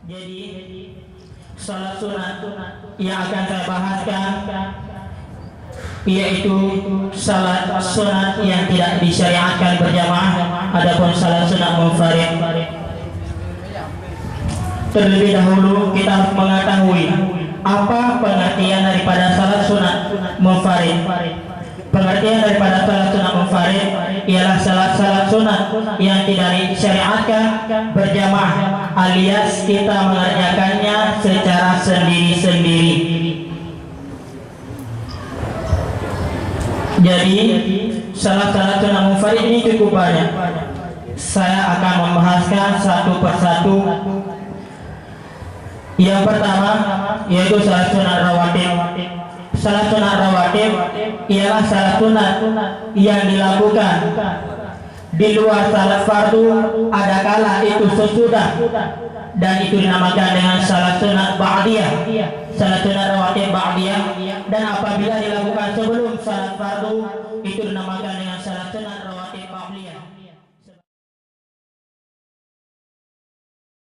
Jadi salat sunat yang akan saya bahaskan yaitu salat sunat yang tidak disyariatkan berjamaah, adapun salat sunat munfarid. Terlebih dahulu kita harus mengetahui apa pengertian daripada salat sunat munfarid. Pengertian daripada salat sunat munfarid ialah salat sunat yang tidak disyariatkan berjamaah, alias kita mengerjakannya secara sendiri-sendiri. Jadi salat sunat munfarid ini cukup banyak. Saya akan membahaskan satu persatu. Yang pertama yaitu salat sunat rawatib. Salat sunat rawatib ialah salat sunat yang dilakukan di luar salat fardu ada kala itu sesudah, dan itu dinamakan dengan salat sunat ba'diyah, salat sunat rawatib ba'diyah. Dan apabila dilakukan sebelum salat fardu itu dinamakan dengan salat